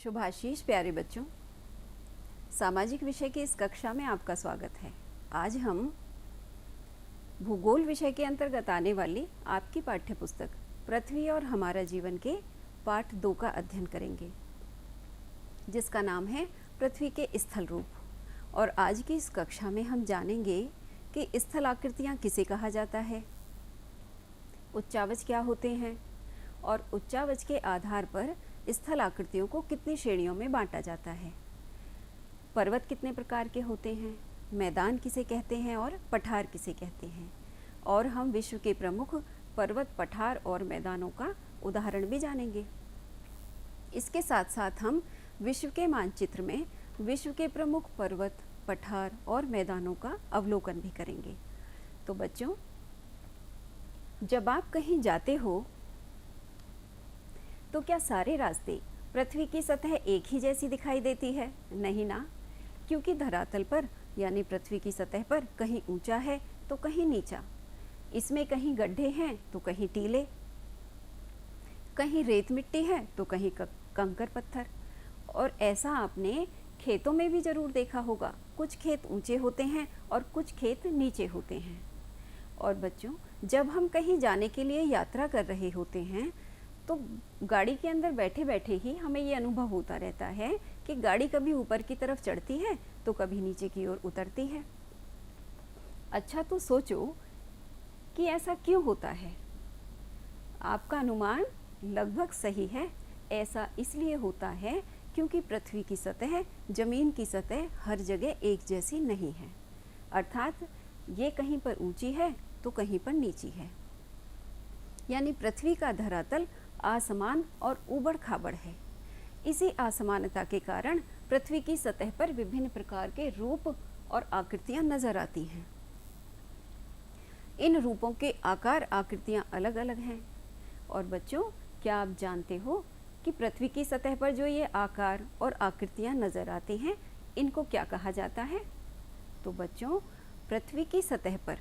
शुभाशीष प्यारे बच्चों, सामाजिक विषय की इस कक्षा में आपका स्वागत है। आज हम भूगोल विषय के अंतर्गत आने वाली आपकी पाठ्य पुस्तक पृथ्वी और हमारा जीवन के पाठ 2 का अध्ययन करेंगे, जिसका नाम है पृथ्वी के स्थल रूप। और आज की इस कक्षा में हम जानेंगे कि स्थल आकृतियाँ किसे कहा जाता है, उच्चावच क्या होते हैं और उच्चावच के आधार पर स्थल आकृतियों को कितनी श्रेणियों में बांटा जाता है। पर्वत कितने प्रकार के होते हैं, मैदान किसे कहते हैं और पठार किसे कहते हैं। और हम विश्व के प्रमुख पर्वत, पठार और मैदानों का उदाहरण भी जानेंगे। इसके साथ साथ हम विश्व के मानचित्र में विश्व के प्रमुख पर्वत, पठार और मैदानों का अवलोकन भी करेंगे। तो बच्चों, जब आप कहीं जाते हो तो क्या सारे रास्ते पृथ्वी की सतह एक ही जैसी दिखाई देती है? नहीं ना, क्योंकि धरातल पर यानी पृथ्वी की सतह पर कहीं ऊंचा है तो कहीं नीचा, इसमें कहीं गड्ढे हैं तो कहीं टीले, कहीं रेत मिट्टी है तो कहीं कंकर पत्थर। और ऐसा आपने खेतों में भी जरूर देखा होगा, कुछ खेत ऊंचे होते हैं और कुछ खेत नीचे होते हैं। और बच्चों, जब हम कहीं जाने के लिए यात्रा कर रहे होते हैं तो गाड़ी के अंदर बैठे बैठे ही हमें ये अनुभव होता रहता है कि गाड़ी कभी ऊपर की तरफ चढ़ती है तो कभी नीचे की ओर उतरती है। अच्छा, तो सोचो कि ऐसा क्यों होता है। आपका अनुमान लगभग सही है। ऐसा इसलिए होता है क्योंकि पृथ्वी की सतह जमीन की सतह हर जगह एक जैसी नहीं है, अर्थात ये कहीं पर ऊंची है तो कहीं पर नीची है। यानी पृथ्वी का धरातल असमान और ऊबड़ खाबड़ है। इसी असमानता के कारण पृथ्वी की सतह पर विभिन्न प्रकार के रूप और आकृतियां नजर आती हैं। इन रूपों के आकार आकृतियां अलग अलग हैं। और बच्चों, क्या आप जानते हो कि पृथ्वी की सतह पर जो ये आकार और आकृतियां नजर आती हैं, इनको क्या कहा जाता है? तो बच्चों, पृथ्वी की सतह पर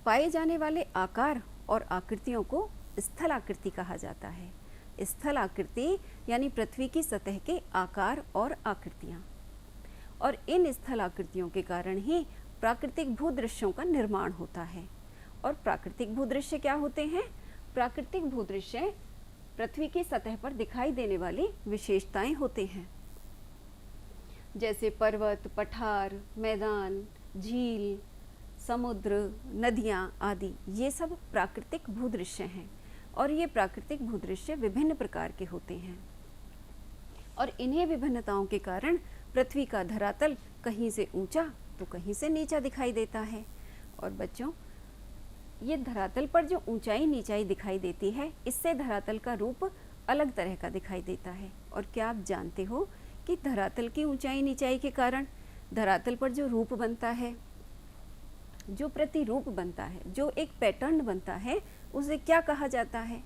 पाए जाने वाले आकार और आकृतियों को स्थल आकृति कहा जाता है। स्थल आकृति यानी पृथ्वी की सतह के आकार और आकृतियां। और इन स्थल आकृतियों के कारण ही प्राकृतिक भूदृश्यों का निर्माण होता है। और प्राकृतिक भूदृश्य क्या होते हैं? प्राकृतिक भूदृश्य पृथ्वी की सतह पर दिखाई देने वाली विशेषताएं होते हैं, जैसे पर्वत, पठार, मैदान, झील, समुद्र, नदियां आदि। ये सब प्राकृतिक भूदृश्य हैं। और ये प्राकृतिक भूदृश्य विभिन्न प्रकार के होते हैं। और इन्हीं विभिन्नताओं के कारण पृथ्वी का धरातल कहीं से ऊंचा तो कहीं से नीचा दिखाई देता है। और बच्चों, ये धरातल पर जो ऊंचाई नीचाई दिखाई देती है, इससे धरातल का रूप अलग तरह का दिखाई देता है। और क्या आप जानते हो कि धरातल की ऊंचाई नीचाई के कारण धरातल पर जो रूप बनता है, जो प्रतिरूप बनता है, जो एक पैटर्न बनता है, उसे क्या कहा जाता है?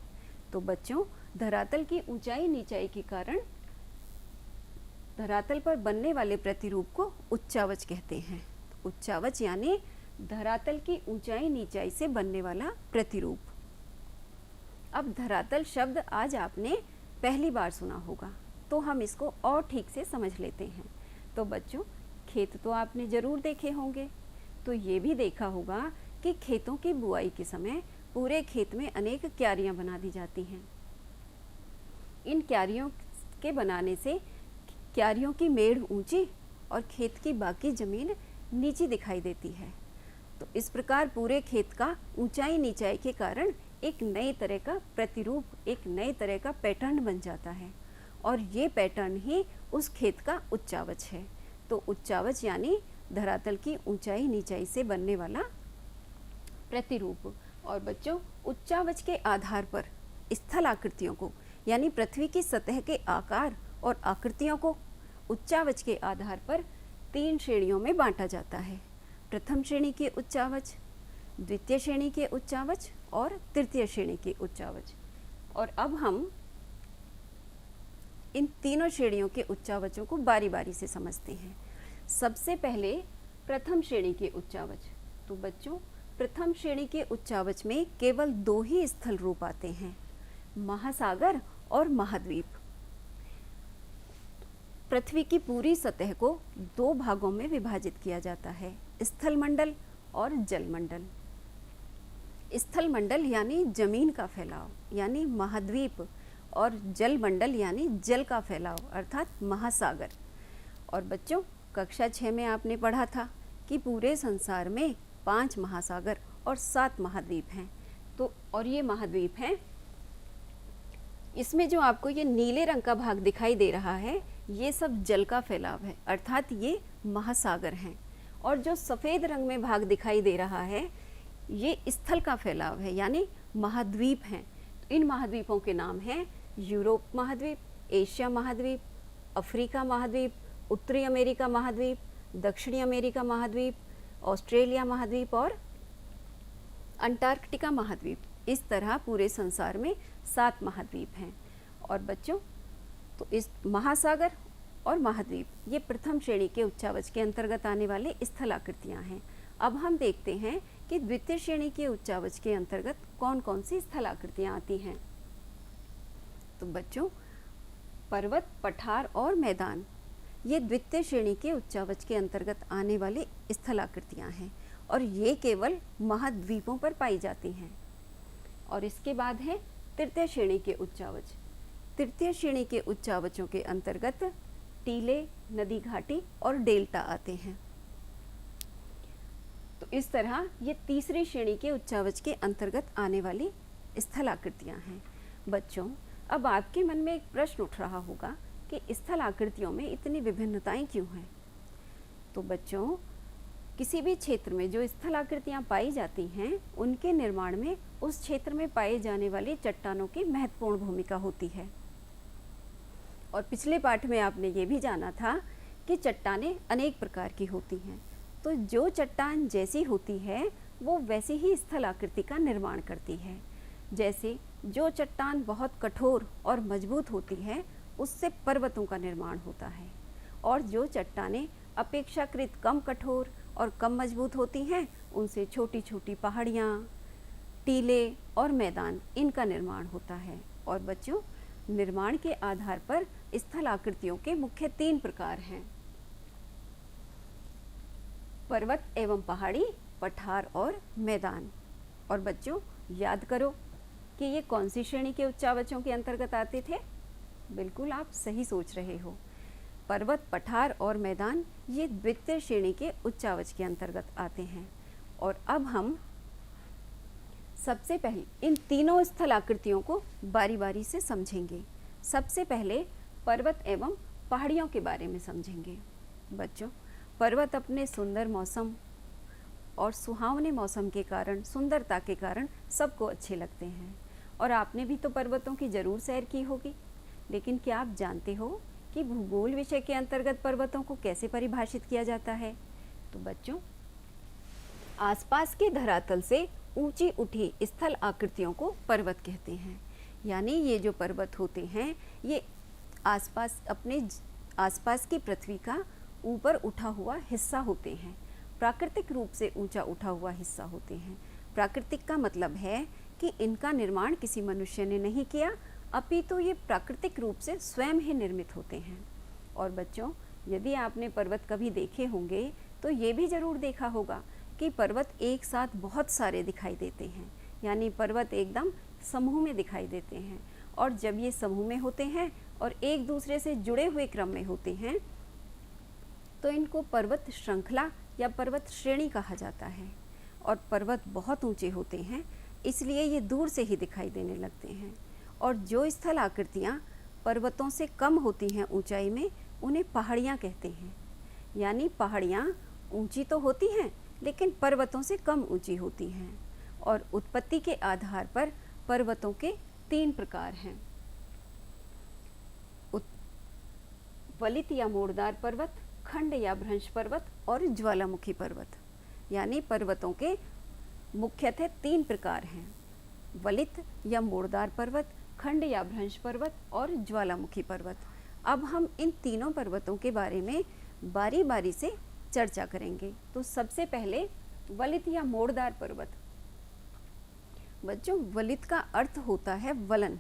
तो बच्चों, धरातल की ऊंचाई नीचाई के कारण धरातल पर बनने वाले प्रतिरूप को उच्चावच कहते हैं। उच्चावच यानी धरातल की ऊंचाई नीचाई से बनने वाला प्रतिरूप। अब धरातल शब्द आज आपने पहली बार सुना होगा, तो हम इसको और ठीक से समझ लेते हैं। तो बच्चों, खेत तो आपने जरूर देखे होंगे, तो ये भी देखा होगा कि खेतों की बुआई के समय पूरे खेत में अनेक क्यारियां बना दी जाती हैं। इन क्यारियों के बनाने से क्यारियों की मेड़ ऊंची और खेत की बाकी जमीन नीची दिखाई देती है। तो इस प्रकार पूरे खेत का ऊंचाई नीचाई के कारण एक नए तरह का प्रतिरूप, एक नए तरह का पैटर्न बन जाता है। और ये पैटर्न ही उस खेत का उच्चावच है। तो उच्चावच यानी धरातल की ऊंचाई नीचाई से बनने वाला प्रतिरूप। और बच्चों, उच्चावच के आधार पर स्थल आकृतियों को यानी पृथ्वी की सतह के आकार और आकृतियों को उच्चावच के आधार पर 3 श्रेणियों में बांटा जाता है। प्रथम श्रेणी के उच्चावच, द्वितीय श्रेणी के उच्चावच और तृतीय श्रेणी के उच्चावच। और अब हम इन तीनों श्रेणियों के उच्चावचों को बारी बारी से समझते हैं। सबसे पहले प्रथम श्रेणी के उच्चावच। तो बच्चों, प्रथम श्रेणी के उच्चावच में केवल 2 ही स्थल रूप आते हैं, महासागर और महाद्वीप। पृथ्वी की पूरी सतह को दो भागों में विभाजित किया जाता है, स्थल मंडल और जल मंडल। स्थल मंडल यानी जमीन का फैलाव यानी महाद्वीप, और जल मंडल यानी जल का फैलाव अर्थात महासागर। और बच्चों, कक्षा 6 में आपने पढ़ा था कि पूरे संसार में 5 महासागर और 7 महाद्वीप हैं। तो और ये महाद्वीप हैं, इसमें जो आपको ये नीले रंग का भाग दिखाई दे रहा है ये सब जल का फैलाव है अर्थात ये महासागर हैं, और जो सफ़ेद रंग में भाग दिखाई दे रहा है ये स्थल का फैलाव है यानी महाद्वीप हैं। तो इन महाद्वीपों के नाम हैं यूरोप महाद्वीप, एशिया महाद्वीप, अफ्रीका महाद्वीप, उत्तरी अमेरिका महाद्वीप, दक्षिणी अमेरिका महाद्वीप, ऑस्ट्रेलिया महाद्वीप और अंटार्कटिका महाद्वीप। इस तरह पूरे संसार में 7 महाद्वीप हैं। और बच्चों, तो इस महासागर और महाद्वीप ये प्रथम श्रेणी के उच्चावच के अंतर्गत आने वाले स्थलाकृतियाँ हैं। अब हम देखते हैं कि द्वितीय श्रेणी के उच्चावच के अंतर्गत कौन कौन सी स्थलाकृतियाँ आती हैं। तो बच्चों, पर्वत, पठार और मैदान ये द्वितीय श्रेणी के उच्चावच के अंतर्गत आने वाले स्थलाकृतियाँ हैं और ये केवल महाद्वीपों पर पाई जाती हैं। और इसके बाद है तृतीय श्रेणी के उच्चावच। तृतीय श्रेणी के उच्चावचों के अंतर्गत टीले, नदी घाटी और डेल्टा आते हैं। तो इस तरह ये तीसरी श्रेणी के उच्चावच के अंतर्गत आने वाली स्थलाकृतियाँ हैं। बच्चों, अब आपके मन में एक प्रश्न उठ रहा होगा कि स्थलाकृतियों में इतनी विभिन्नताएं क्यों हैं। तो बच्चों, किसी भी क्षेत्र में जो स्थलाकृतियाँ पाई जाती हैं उनके निर्माण में उस क्षेत्र में पाए जाने वाली चट्टानों की महत्वपूर्ण भूमिका होती है। और पिछले पाठ में आपने ये भी जाना था कि चट्टानें अनेक प्रकार की होती हैं। तो जो चट्टान जैसी होती है वो वैसी ही स्थलाकृति का निर्माण करती है। जैसे जो चट्टान बहुत कठोर और मजबूत होती है उससे पर्वतों का निर्माण होता है, और जो चट्टानें अपेक्षाकृत कम कठोर और कम मजबूत होती हैं उनसे छोटी छोटी पहाड़ियाँ, टीले और मैदान इनका निर्माण होता है। और बच्चों, निर्माण के आधार पर स्थलाकृतियों के मुख्य 3 प्रकार हैं: पर्वत एवं पहाड़ी, पठार और मैदान। और बच्चों, याद करो कि ये कौन सी श्रेणी के उच्चावचों के अंतर्गत आते थे। बिल्कुल आप सही सोच रहे हो। पर्वत, पठार और मैदान ये द्वितीय श्रेणी के उच्चावच के अंतर्गत आते हैं। और अब हम सबसे पहले इन तीनों स्थलाकृतियों को बारी बारी से समझेंगे। सबसे पहले पर्वत एवं पहाड़ियों के बारे में समझेंगे। बच्चों, पर्वत अपने सुंदर मौसम और सुहावने मौसम के कारण, सुंदरता के कारण सबको अच्छे लगते हैं। और आपने भी तो पर्वतों की ज़रूर सैर की होगी। लेकिन क्या आप जानते हो कि भूगोल विषय के अंतर्गत पर्वतों को कैसे परिभाषित किया जाता है? तो बच्चों, आसपास के धरातल से ऊंची उठी स्थल आकृतियों को पर्वत कहते हैं। यानी ये जो पर्वत होते हैं ये अपने आसपास की पृथ्वी का ऊपर उठा हुआ हिस्सा होते हैं, प्राकृतिक रूप से ऊंचा उठा हुआ हिस्सा होते हैं। प्राकृतिक का मतलब है कि इनका निर्माण किसी मनुष्य ने नहीं किया, अपितु ये प्राकृतिक रूप से स्वयं ही निर्मित होते हैं। और बच्चों, यदि आपने पर्वत कभी देखे होंगे तो ये भी ज़रूर देखा होगा कि पर्वत एक साथ बहुत सारे दिखाई देते हैं, यानी पर्वत एकदम समूह में दिखाई देते हैं। और जब ये समूह में होते हैं और एक दूसरे से जुड़े हुए क्रम में होते हैं तो इनको पर्वत श्रृंखला या पर्वत श्रेणी कहा जाता है। और पर्वत बहुत ऊंचे होते हैं इसलिए ये दूर से ही दिखाई देने लगते हैं। और जो स्थल आकृतियाँ पर्वतों से कम होती हैं ऊंचाई में उन्हें पहाड़ियाँ कहते हैं। यानी पहाड़ियाँ ऊंची तो होती हैं लेकिन पर्वतों से कम ऊंची होती हैं। और उत्पत्ति के आधार पर पर्वतों के 3 प्रकार हैं: वलित या मोड़दार पर्वत, खंड या भ्रंश पर्वत और ज्वालामुखी पर्वत। यानी पर्वतों के मुख्यतः 3 प्रकार हैं: वलित या मोड़दार पर्वत, खंड या भ्रंश पर्वत और ज्वालामुखी पर्वत। अब हम इन तीनों पर्वतों के बारे में बारी बारी से चर्चा करेंगे। तो सबसे पहले वलित या मोड़दार पर्वत। बच्चों, वलित का अर्थ होता है वलन।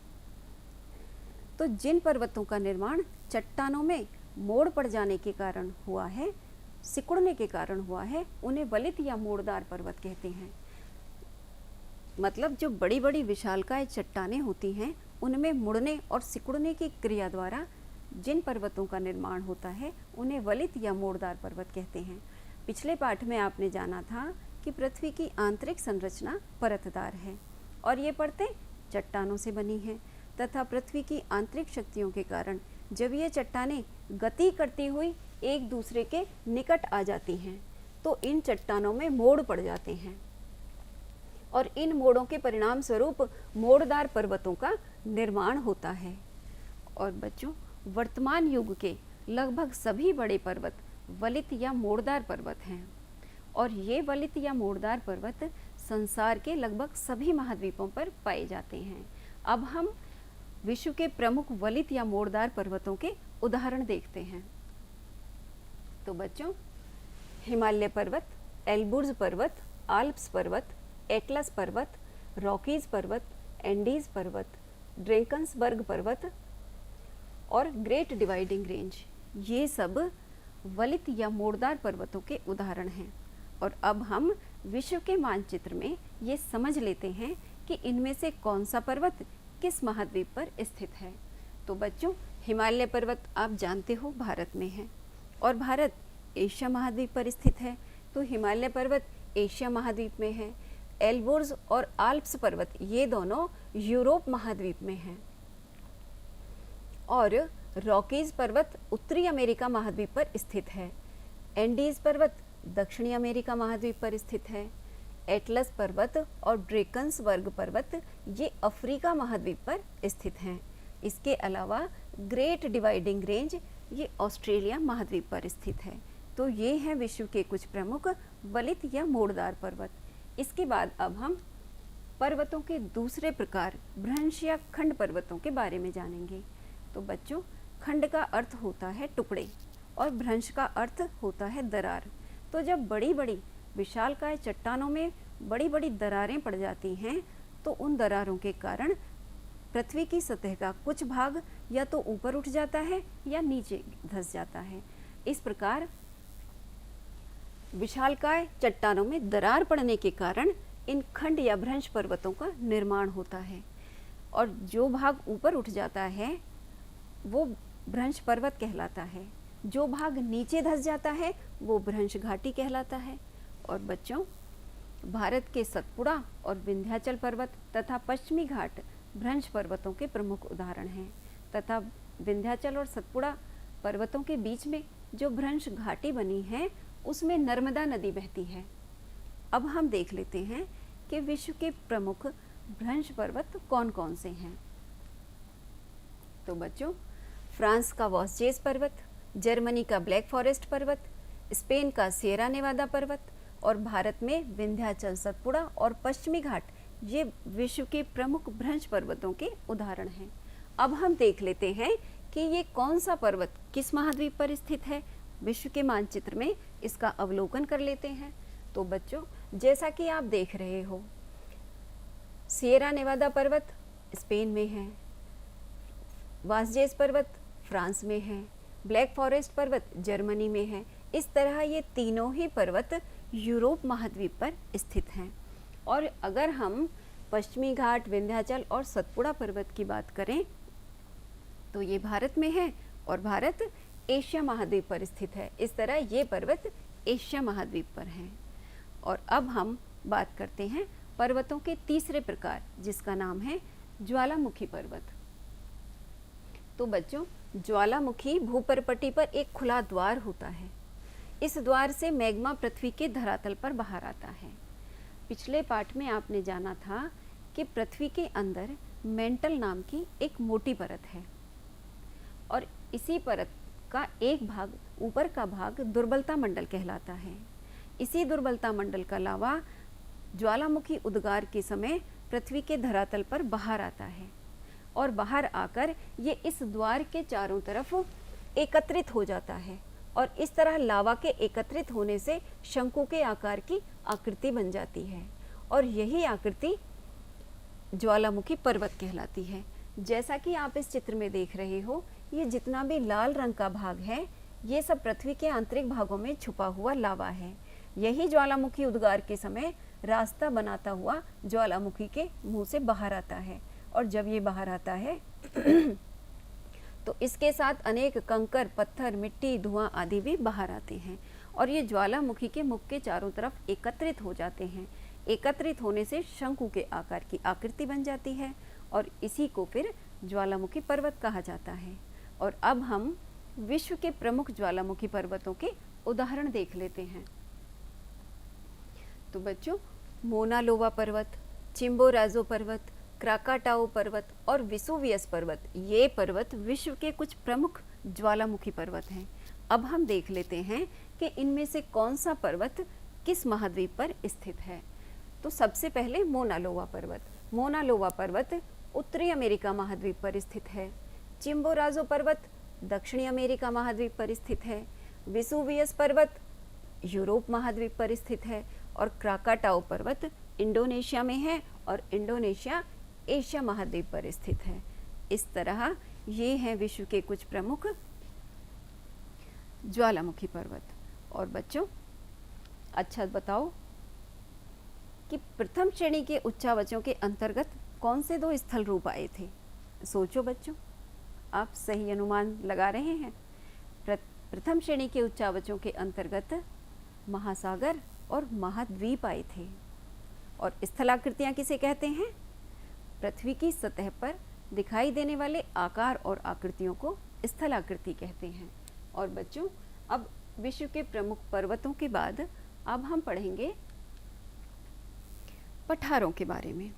तो जिन पर्वतों का निर्माण चट्टानों में मोड़ पड़ जाने के कारण हुआ है, सिकुड़ने के कारण हुआ है, उन्हें वलित या मोड़दार पर्वत कहते हैं। मतलब जो बड़ी बड़ी विशालकाय चट्टानें होती हैं उनमें मुड़ने और सिकुड़ने की क्रिया द्वारा जिन पर्वतों का निर्माण होता है उन्हें वलित या मोड़दार पर्वत कहते हैं। पिछले पाठ में आपने जाना था कि पृथ्वी की आंतरिक संरचना परतदार है और ये परतें चट्टानों से बनी हैं तथा पृथ्वी की आंतरिक शक्तियों के कारण जब ये चट्टानें गति करती हुई एक दूसरे के निकट आ जाती हैं तो इन चट्टानों में मोड़ पड़ जाते हैं और इन मोड़ों के परिणाम स्वरूप मोड़दार पर्वतों का निर्माण होता है। और बच्चों, वर्तमान युग के लगभग सभी बड़े पर्वत वलित या मोड़दार पर्वत हैं और ये वलित या मोड़दार पर्वत संसार के लगभग सभी महाद्वीपों पर पाए जाते हैं। अब हम विश्व के प्रमुख वलित या मोड़दार पर्वतों के उदाहरण देखते हैं। तो बच्चों, हिमालय पर्वत, एल्बुर्ज पर्वत, आल्प्स पर्वत, एटलस पर्वत, रॉकीज पर्वत, एंडीज पर्वत, ड्रेकन्सबर्ग पर्वत और ग्रेट डिवाइडिंग रेंज, ये सब वलित या मोड़दार पर्वतों के उदाहरण हैं। और अब हम विश्व के मानचित्र में ये समझ लेते हैं कि इनमें से कौन सा पर्वत किस महाद्वीप पर स्थित है। तो बच्चों, हिमालय पर्वत आप जानते हो भारत में है और भारत एशिया महाद्वीप पर स्थित है, तो हिमालय पर्वत एशिया महाद्वीप में है। एल्बुर्ज और आल्प्स पर्वत ये दोनों यूरोप महाद्वीप में हैं और रॉकीज पर्वत उत्तरी अमेरिका महाद्वीप पर स्थित है। एंडीज पर्वत दक्षिणी अमेरिका महाद्वीप पर स्थित है। एटलस पर्वत और ड्रेकन्सबर्ग पर्वत ये अफ्रीका महाद्वीप पर स्थित हैं। इसके अलावा ग्रेट डिवाइडिंग रेंज ये ऑस्ट्रेलिया महाद्वीप पर स्थित है। तो ये हैं विश्व के कुछ प्रमुख वलित या मोड़दार पर्वत। इसके बाद अब हम पर्वतों के दूसरे प्रकार भ्रंश या खंड पर्वतों के बारे में जानेंगे। तो बच्चों, खंड का अर्थ होता है टुकड़े और भ्रंश का अर्थ होता है दरार। तो जब बड़ी बड़ी विशालकाय चट्टानों में बड़ी बड़ी दरारें पड़ जाती हैं तो उन दरारों के कारण पृथ्वी की सतह का कुछ भाग या तो ऊपर उठ जाता है या नीचे धंस जाता है। इस प्रकार विशालकाय चट्टानों में दरार पड़ने के कारण इन खंड या भ्रंश पर्वतों का निर्माण होता है और जो भाग ऊपर उठ जाता है वो भ्रंश पर्वत कहलाता है, जो भाग नीचे धंस जाता है वो भ्रंश घाटी कहलाता है। और बच्चों, भारत के सतपुड़ा और विंध्याचल पर्वत तथा पश्चिमी घाट भ्रंश पर्वतों के प्रमुख उदाहरण हैं तथा विंध्याचल और सतपुड़ा पर्वतों के बीच में जो भ्रंश घाटी बनी है उसमें नर्मदा नदी बहती है। अब हम देख लेते हैं कि विश्व के प्रमुख भ्रंश पर्वत कौन कौन से हैं। तो बच्चों, फ्रांस का वॉसजेस पर्वत, जर्मनी का ब्लैक फॉरेस्ट पर्वत, स्पेन का सिएरा नेवादा पर्वत और भारत में विंध्याचल, सतपुड़ा और पश्चिमी घाट ये विश्व के प्रमुख भ्रंश पर्वतों के उदाहरण हैं। अब हम देख लेते हैं कि ये कौन सा पर्वत किस महाद्वीप पर स्थित है। विश्व के मानचित्र में इसका अवलोकन कर लेते हैं। तो बच्चों, जैसा कि आप देख रहे हो, सिएरा नेवादा पर्वत स्पेन में है, वासजेस पर्वत फ्रांस में है, ब्लैक फॉरेस्ट पर्वत जर्मनी में है। इस तरह ये तीनों ही पर्वत यूरोप महाद्वीप पर स्थित हैं। और अगर हम पश्चिमी घाट, विंध्याचल और सतपुड़ा पर्वत की बात करें तो ये भारत में है और भारत एशिया महाद्वीप पर स्थित है। इस तरह ये पर्वत एशिया महाद्वीप पर हैं। और अब हम बात करते हैं पर्वतों के तीसरे प्रकार, जिसका नाम है ज्वालामुखी पर्वत। तो बच्चों, ज्वालामुखी भूपर्पटी पर एक खुला द्वार होता है। इस द्वार से मैग्मा पृथ्वी के धरातल पर बाहर आता है। पिछले पाठ में आपने जाना था कि पृथ्वी के अंदर मेंटल नाम की एक मोटी परत है और इसी परत का एक भाग, ऊपर का भाग दुर्बलता मंडल कहलाता है। इसी दुर्बलता मंडल का लावा ज्वालामुखी उद्गार के समय पृथ्वी के धरातल पर बाहर आता है और बाहर आकर ये इस द्वार के चारों तरफ एकत्रित हो जाता है और इस तरह लावा के एकत्रित होने से शंकु के आकार की आकृति बन जाती है और यही आकृति ज्वालामुखी पर्वत कहलाती है। जैसा कि आप इस चित्र में देख रहे हो, ये जितना भी लाल रंग का भाग है ये सब पृथ्वी के आंतरिक भागों में छुपा हुआ लावा है। यही ज्वालामुखी उद्गार के समय रास्ता बनाता हुआ ज्वालामुखी के मुंह से बाहर आता है, और जब ये बाहर आता है तो इसके साथ अनेक कंकर, पत्थर, मिट्टी, धुआं आदि भी बाहर आते हैं और ये ज्वालामुखी के मुख के चारों तरफ एकत्रित हो जाते हैं। एकत्रित होने से शंकु के आकार की आकृति बन जाती है और इसी को फिर ज्वालामुखी पर्वत कहा जाता है। और अब हम विश्व के प्रमुख ज्वालामुखी पर्वतों के उदाहरण देख लेते हैं। तो बच्चों, मोना लोवा पर्वत, चिम्बोराजो पर्वत, क्राकाटाओ पर्वत और विसुवियस पर्वत, ये पर्वत विश्व के कुछ प्रमुख ज्वालामुखी पर्वत हैं। अब हम देख लेते हैं कि इनमें से कौन सा पर्वत किस महाद्वीप पर स्थित है। तो सबसे पहले मोना लोवा पर्वत। मोना लोवा पर्वत उत्तरी अमेरिका महाद्वीप पर स्थित है। चिम्बोराजो पर्वत दक्षिणी अमेरिका महाद्वीप पर स्थित है। विसुवियस पर्वत यूरोप महाद्वीप पर स्थित है और क्राकाटाओ पर्वत इंडोनेशिया में है और इंडोनेशिया एशिया महाद्वीप पर स्थित है। इस तरह ये हैं विश्व के कुछ प्रमुख ज्वालामुखी पर्वत। और बच्चों, अच्छा बताओ कि प्रथम श्रेणी के उच्चावचों के अंतर्गत कौन से दो स्थल रूप आए थे? सोचो बच्चों, आप सही अनुमान लगा रहे हैं। प्रथम श्रेणी के उच्चावचों के अंतर्गत महासागर और महाद्वीप आए थे। और स्थलाकृतियाँ किसे कहते हैं? पृथ्वी की सतह पर दिखाई देने वाले आकार और आकृतियों को स्थलाकृति कहते हैं। और बच्चों, अब विश्व के प्रमुख पर्वतों के बाद अब हम पढ़ेंगे पठारों के बारे में।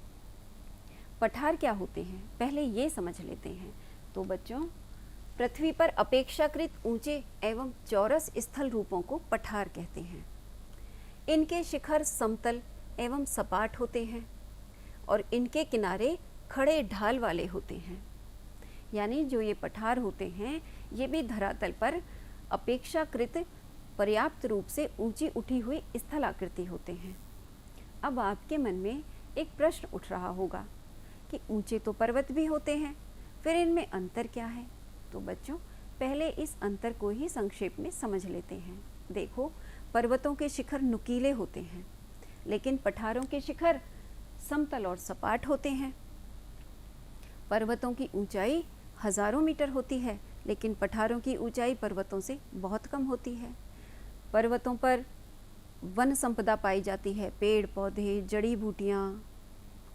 पठार क्या होते हैं, पहले ये समझ लेते हैं। तो बच्चों, पृथ्वी पर अपेक्षाकृत ऊंचे एवं चौरस स्थल रूपों को पठार कहते हैं। इनके शिखर समतल एवं सपाट होते हैं और इनके किनारे खड़े ढाल वाले होते हैं। यानी जो ये पठार होते हैं ये भी धरातल पर अपेक्षाकृत पर्याप्त रूप से ऊंची उठी हुई स्थलाकृति होते हैं। अब आपके मन में एक प्रश्न उठ रहा होगा कि ऊंचे तो पर्वत भी होते हैं, फिर इनमें अंतर क्या है? तो बच्चों, पहले इस अंतर को ही संक्षेप में समझ लेते हैं। देखो, पर्वतों के शिखर नुकीले होते हैं लेकिन पठारों के शिखर समतल और सपाट होते हैं। पर्वतों की ऊंचाई हजारों मीटर होती है लेकिन पठारों की ऊंचाई पर्वतों से बहुत कम होती है। पर्वतों पर वन संपदा पाई जाती है, पेड़ पौधे, जड़ी बूटियाँ,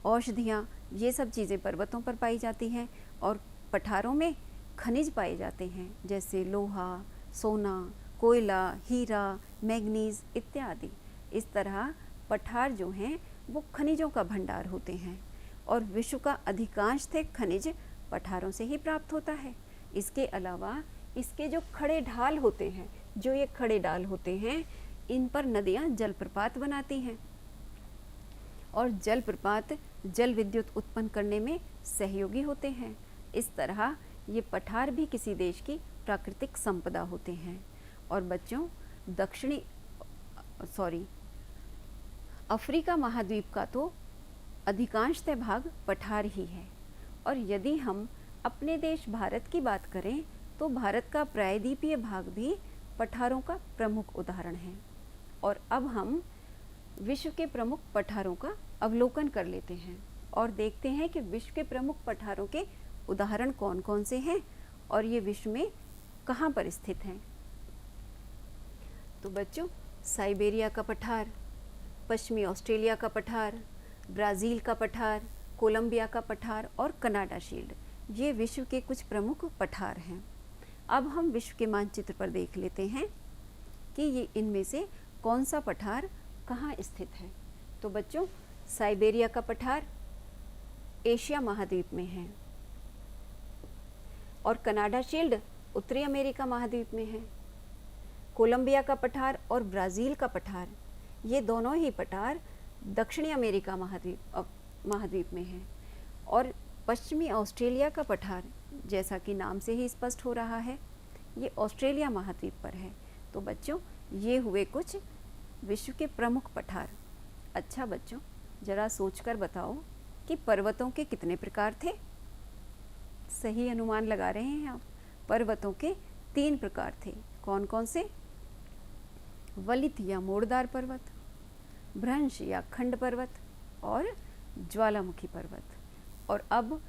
औषधियाँ, ये सब चीज़ें पर्वतों पर पाई जाती हैं। और पठारों में खनिज पाए जाते हैं जैसे लोहा, सोना, कोयला, हीरा, मैग्नीज इत्यादि। इस तरह पठार जो हैं वो खनिजों का भंडार होते हैं और विश्व का अधिकांशतः खनिज पठारों से ही प्राप्त होता है। इसके अलावा इसके जो खड़े ढाल होते हैं, जो ये खड़े ढाल होते हैं, इन पर नदियाँ जलप्रपात बनाती हैं और जलप्रपात जल विद्युत उत्पन्न करने में सहयोगी होते हैं। इस तरह ये पठार भी किसी देश की प्राकृतिक संपदा होते हैं। और बच्चों, अफ्रीका महाद्वीप का तो अधिकांशतः भाग पठार ही है। और यदि हम अपने देश भारत की बात करें तो भारत का प्रायद्वीपीय भाग भी पठारों का प्रमुख उदाहरण है। और अब हम विश्व के प्रमुख पठारों का अवलोकन कर लेते हैं और देखते हैं कि विश्व के प्रमुख पठारों के उदाहरण कौन कौन से हैं और ये विश्व में कहाँ पर स्थित हैं। तो बच्चों, साइबेरिया का पठार, पश्चिमी ऑस्ट्रेलिया का पठार, ब्राज़ील का पठार, कोलंबिया का पठार और कनाडा शील्ड, ये विश्व के कुछ प्रमुख पठार हैं। अब हम विश्व के मानचित्र पर देख लेते हैं कि ये इनमें से कौन सा पठार कहाँ स्थित है। तो बच्चों, साइबेरिया का पठार एशिया महाद्वीप में है और कनाडा शील्ड उत्तरी अमेरिका महाद्वीप में है। कोलंबिया का पठार और ब्राज़ील का पठार, ये दोनों ही पठार दक्षिणी अमेरिका महाद्वीप में है। और पश्चिमी ऑस्ट्रेलिया का पठार, जैसा कि नाम से ही स्पष्ट हो रहा है, ये ऑस्ट्रेलिया महाद्वीप पर है। तो बच्चों, ये हुए कुछ विश्व के प्रमुख पठार। अच्छा बच्चों, जरा सोचकर बताओ कि पर्वतों के कितने प्रकार थे? सही अनुमान लगा रहे हैं आप? पर्वतों के 3 प्रकार थे। कौन कौन से? वलित या मोड़दार पर्वत, भ्रंश या खंड पर्वत और ज्वालामुखी पर्वत। और अब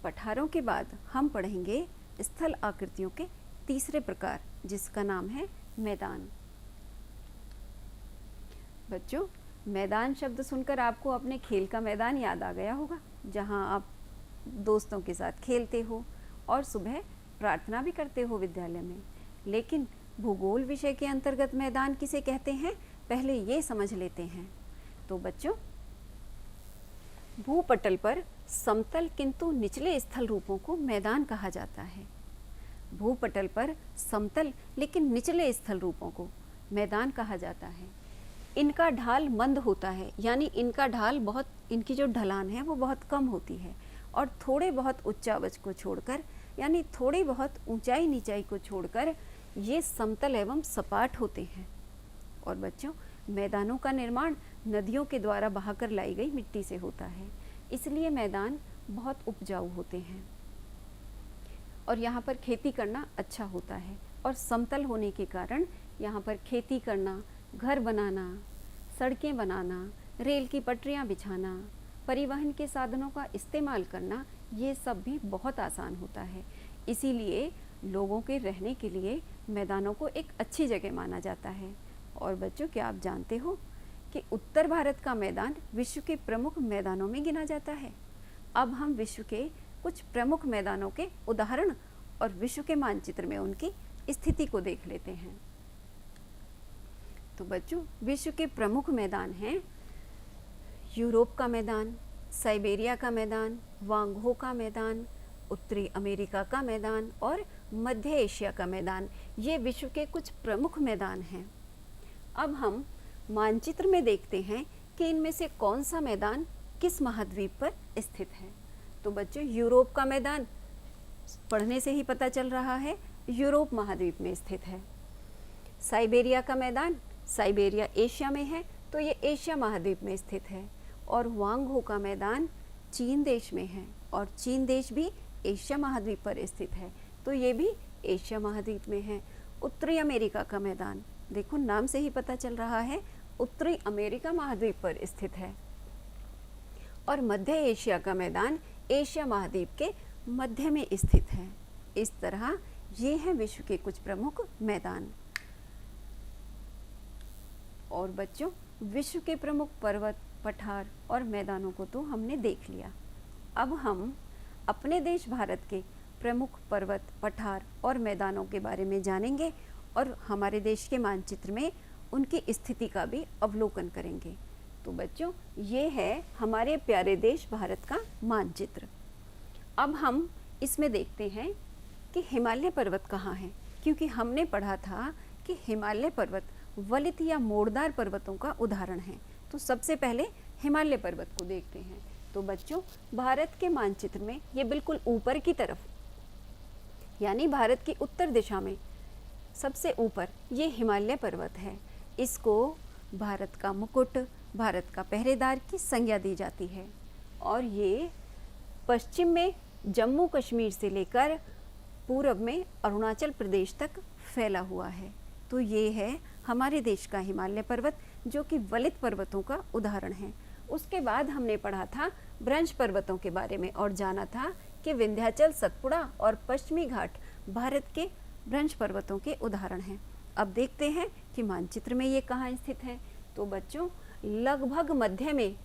पठारों के बाद हम पढ़ेंगे स्थल आकृतियों के तीसरे प्रकार, जिसका नाम है मैदान। बच्चों, मैदान शब्द सुनकर आपको अपने खेल का मैदान याद आ गया होगा, जहां आप दोस्तों के साथ खेलते हो और सुबह प्रार्थना भी करते हो विद्यालय में। लेकिन भूगोल विषय के अंतर्गत मैदान किसे कहते हैं, पहले ये समझ लेते हैं। तो बच्चों, भूपटल पर समतल किंतु निचले स्थल रूपों को मैदान कहा जाता है। भूपटल पर समतल लेकिन निचले स्थल रूपों को मैदान कहा जाता है। इनका ढाल मंद होता है, यानी इनका ढाल बहुत, इनकी जो ढलान है वो बहुत कम होती है और थोड़े बहुत उच्चावच को छोड़कर, यानी थोड़ी बहुत ऊंचाई नीचाई को छोड़कर ये समतल एवं सपाट होते हैं। और बच्चों, मैदानों का निर्माण नदियों के द्वारा बहाकर लाई गई मिट्टी से होता है, इसलिए मैदान बहुत उपजाऊ होते हैं और यहाँ पर खेती करना अच्छा होता है। और समतल होने के कारण यहाँ पर खेती करना, घर बनाना, सड़कें बनाना, रेल की पटरियाँ बिछाना, परिवहन के साधनों का इस्तेमाल करना, ये सब भी बहुत आसान होता है। इसीलिए लोगों के रहने के लिए मैदानों को एक अच्छी जगह माना जाता है। और बच्चों, क्या आप जानते हो कि उत्तर भारत का मैदान विश्व के प्रमुख मैदानों में गिना जाता है? अब हम विश्व के कुछ प्रमुख मैदानों के उदाहरण और विश्व के मानचित्र में उनकी स्थिति को देख लेते हैं। तो बच्चों, विश्व के प्रमुख मैदान हैं यूरोप का मैदान, साइबेरिया का मैदान, वांगहो का मैदान, उत्तरी अमेरिका का मैदान और मध्य एशिया का मैदान। ये विश्व के कुछ प्रमुख मैदान हैं। अब हम मानचित्र में देखते हैं कि इनमें से कौन सा मैदान किस महाद्वीप पर स्थित है। तो बच्चों, यूरोप का मैदान पढ़ने से ही पता चल रहा है, यूरोप महाद्वीप में स्थित है। साइबेरिया का मैदान, साइबेरिया एशिया में है, तो ये एशिया महाद्वीप में स्थित है। और वांगहो का मैदान चीन देश में है और चीन देश भी एशिया महाद्वीप पर स्थित है, तो ये भी एशिया महाद्वीप में है। उत्तरी अमेरिका का मैदान, देखो नाम से ही पता चल रहा है, उत्तरी अमेरिका महाद्वीप पर स्थित है। और मध्य एशिया का मैदान एशिया महाद्वीप के मध्य में स्थित है। इस तरह ये हैं विश्व के कुछ प्रमुख मैदान। और बच्चों, विश्व के प्रमुख पर्वत, पठार और मैदानों को तो हमने देख लिया। अब हम अपने देश भारत के प्रमुख पर्वत, पठार और मैदानों के बारे में जानेंगे और हमारे देश के मानचित्र में उनकी स्थिति का भी अवलोकन करेंगे। तो बच्चों, ये है हमारे प्यारे देश भारत का मानचित्र। अब हम इसमें देखते हैं कि हिमालय पर्वत कहाँ हैं, क्योंकि हमने पढ़ा था कि हिमालय पर्वत वलित या मोड़दार पर्वतों का उदाहरण है। तो सबसे पहले हिमालय पर्वत को देखते हैं। तो बच्चों, भारत के मानचित्र में ये बिल्कुल ऊपर की तरफ, यानी भारत की उत्तर दिशा में सबसे ऊपर ये हिमालय पर्वत है। इसको भारत का मुकुट, भारत का पहरेदार की संज्ञा दी जाती है। और ये पश्चिम में जम्मू कश्मीर से लेकर पूर्व में अरुणाचल प्रदेश तक फैला हुआ है। तो ये है हमारे देश का हिमालय पर्वत, जो कि वलित पर्वतों का उदाहरण है। उसके बाद हमने पढ़ा था भ्रंश पर्वतों के बारे में और जाना था कि विंध्याचल, सतपुड़ा और पश्चिमी घाट भारत के भ्रंश पर्वतों के उदाहरण हैं। अब देखते हैं कि मानचित्र में ये कहाँ स्थित है। तो बच्चों, लगभग मध्य में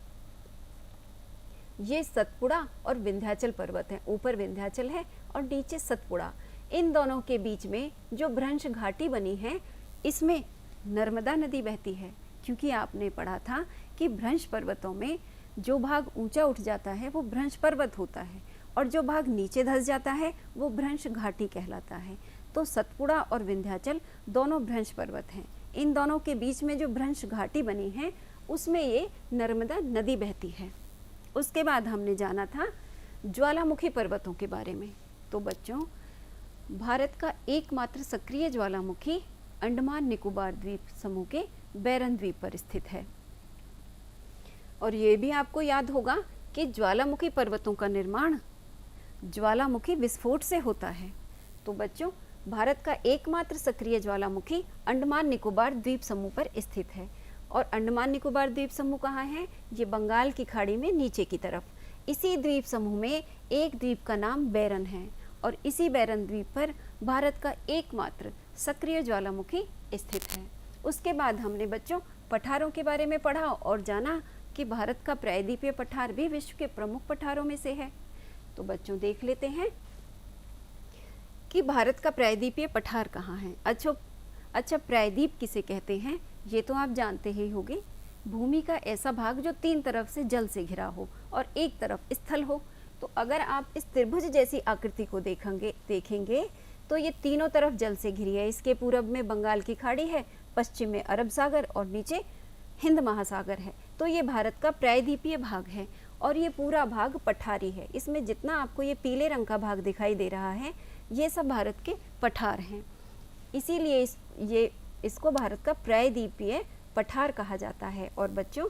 ये सतपुड़ा और विंध्याचल पर्वत है। ऊपर विंध्याचल है और नीचे सतपुड़ा। इन दोनों के बीच में जो भ्रंश घाटी बनी है, इसमें नर्मदा नदी बहती है। क्योंकि आपने पढ़ा था कि भ्रंश पर्वतों में जो भाग ऊंचा उठ जाता है वो भ्रंश पर्वत होता है और जो भाग नीचे धंस जाता है वो भ्रंश घाटी कहलाता है। तो सतपुड़ा और विंध्याचल दोनों भ्रंश पर्वत हैं। इन दोनों के बीच में जो भ्रंश घाटी बनी है उसमें ये नर्मदा नदी बहती है। उसके बाद हमने जाना था ज्वालामुखी पर्वतों के बारे में। तो बच्चों, भारत का एकमात्र सक्रिय ज्वालामुखी अंडमान निकोबार द्वीप समूह के बैरन द्वीप पर स्थित है। और ये भी आपको याद होगा कि ज्वालामुखी पर्वतों का निर्माण ज्वालामुखी विस्फोट से होता है। तो बच्चों, भारत का एकमात्र सक्रिय ज्वालामुखी अंडमान निकोबार द्वीप समूह पर स्थित है। और अंडमान निकोबार द्वीप समूह कहाँ है? ये बंगाल की खाड़ी में नीचे की तरफ। इसी द्वीप समूह में एक द्वीप का नाम बैरन है और इसी बैरन द्वीप पर भारत का एकमात्र सक्रिय ज्वालामुखी स्थित है। उसके बाद हमने बच्चों पठारों के बारे में पढ़ा और जाना कि भारत का प्रायद्वीपीय पठार भी विश्व के प्रमुख पठारों में से है। तो बच्चों देख लेते हैं कि भारत का प्रायद्वीपीय पठार कहाँ है। अच्छा, प्रायद्वीप किसे कहते हैं ये तो आप जानते ही होंगे। भूमि का ऐसा भाग जो 3 तरफ से जल से घिरा हो और एक तरफ स्थल हो। तो अगर आप इस त्रिभुज जैसी आकृति को देखेंगे तो ये तीनों तरफ जल से घिरी है। इसके पूरब में बंगाल की खाड़ी है, पश्चिम में अरब सागर और नीचे हिंद महासागर है। तो ये भारत का प्रायद्वीपीय भाग है और ये पूरा भाग पठारी है। इसमें जितना आपको ये पीले रंग का भाग दिखाई दे रहा है ये सब भारत के पठार हैं। इसीलिए इसको भारत का प्रायद्वीपीय पठार कहा जाता है। और बच्चों,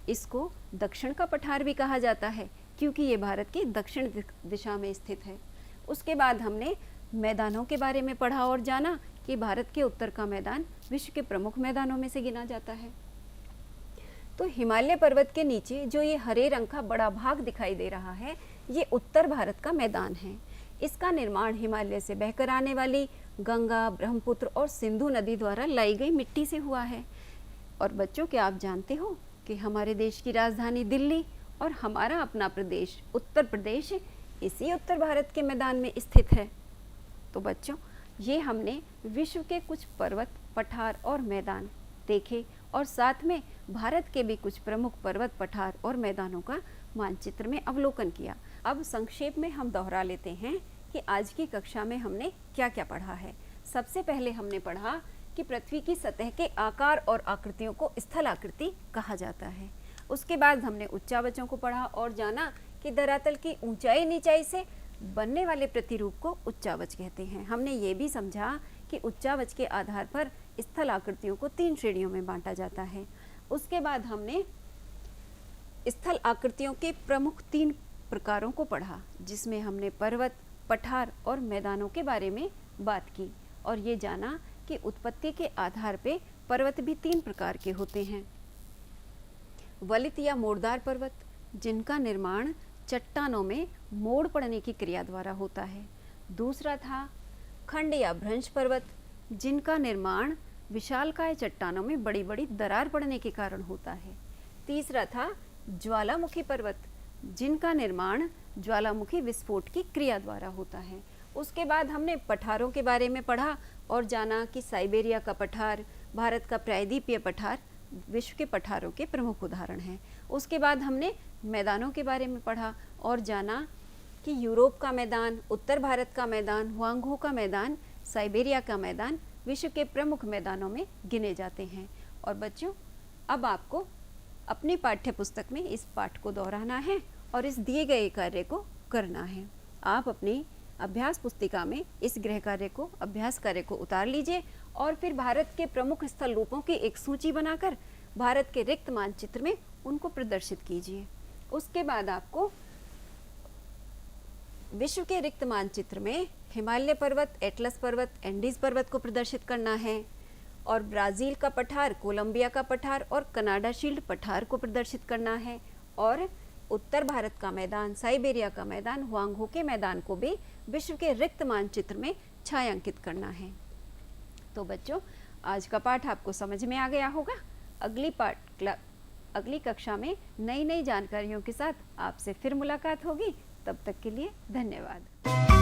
इसको दक्षिण का पठार भी कहा जाता है क्योंकि ये भारत की दक्षिण दिशा में स्थित है। उसके बाद हमने मैदानों के बारे में पढ़ा और जाना कि भारत के उत्तर का मैदान विश्व के प्रमुख मैदानों में से गिना जाता है। तो हिमालय पर्वत के नीचे जो ये हरे रंग का बड़ा भाग दिखाई दे रहा है ये उत्तर भारत का मैदान है। इसका निर्माण हिमालय से बहकर आने वाली गंगा, ब्रह्मपुत्र और सिंधु नदी द्वारा लाई गई मिट्टी से हुआ है। और बच्चों, क्या आप जानते हो कि हमारे देश की राजधानी दिल्ली और हमारा अपना प्रदेश उत्तर प्रदेश इसी उत्तर भारत के मैदान में स्थित है। तो बच्चों, ये हमने विश्व के कुछ पर्वत, पठार और मैदान देखे और साथ में भारत के भी कुछ प्रमुख पर्वत, पठार और मैदानों का मानचित्र में अवलोकन किया। अब संक्षेप में हम दोहरा लेते हैं कि आज की कक्षा में हमने क्या क्या पढ़ा है। सबसे पहले हमने पढ़ा कि पृथ्वी की सतह के आकार और आकृतियों को स्थल आकृति कहा जाता है। उसके बाद हमने उच्चावचों को पढ़ा और जाना कि धरातल की ऊंचाई नीचाई से बनने वाले प्रतिरूप को उच्चावच कहते हैं। हमने ये भी समझा कि उच्चावच के आधार पर स्थल आकृतियों को 3 श्रेणियों में बांटा जाता है। उसके बाद हमने स्थल आकृतियों के प्रमुख 3 प्रकारों को पढ़ा जिसमें हमने पर्वत, पठार और मैदानों के बारे में बात की और ये जाना कि उत्पत्ति के आधार पे पर्वत भी 3 प्रकार के होते हैं। वलित या मोड़दार पर्वत, जिनका निर्माण चट्टानों में मोड़ पड़ने की क्रिया द्वारा होता है। दूसरा था खंड या भ्रंश पर्वत, जिनका निर्माण विशालकाय चट्टानों में बड़ी बड़ी दरार पड़ने के कारण होता है। तीसरा था ज्वालामुखी पर्वत, जिनका निर्माण ज्वालामुखी विस्फोट की क्रिया द्वारा होता है। उसके बाद हमने पठारों के बारे में पढ़ा और जाना कि साइबेरिया का पठार भारत का प्रायद्वीपीय पठार विश्व के पठारों के प्रमुख उदाहरण हैं। उसके बाद हमने मैदानों के बारे में पढ़ा और जाना कि यूरोप का मैदान, उत्तर भारत का मैदान, हुआंगहो का मैदान, साइबेरिया का मैदान विश्व के प्रमुख मैदानों में गिने जाते हैं। और बच्चों, अब आपको अपनी पाठ्य पुस्तक में इस पाठ को दोहराना है और इस दिए गए कार्य को करना है। आप अपनी अभ्यास पुस्तिका में इस गृह कार्य को, अभ्यास कार्य को उतार लीजिए और फिर भारत के प्रमुख स्थल रूपों की एक सूची बनाकर भारत के रिक्त मानचित्र में उनको प्रदर्शित कीजिए। उसके बाद आपको विश्व के रिक्त मानचित्र में हिमालय पर्वत, एटलस पर्वत, एंडीज पर्वत को प्रदर्शित करना है और ब्राज़ील का पठार, कोलंबिया का पठार और कनाडा शील्ड पठार को प्रदर्शित करना है और उत्तर भारत का मैदान, साइबेरिया का मैदान, हुआंगहो के मैदान को भी विश्व के रिक्त मानचित्र में छायांकित करना है। तो बच्चों, आज का पाठ आपको समझ में आ गया होगा। अगली कक्षा में नई नई जानकारियों के साथ आपसे फिर मुलाकात होगी। तब तक के लिए धन्यवाद।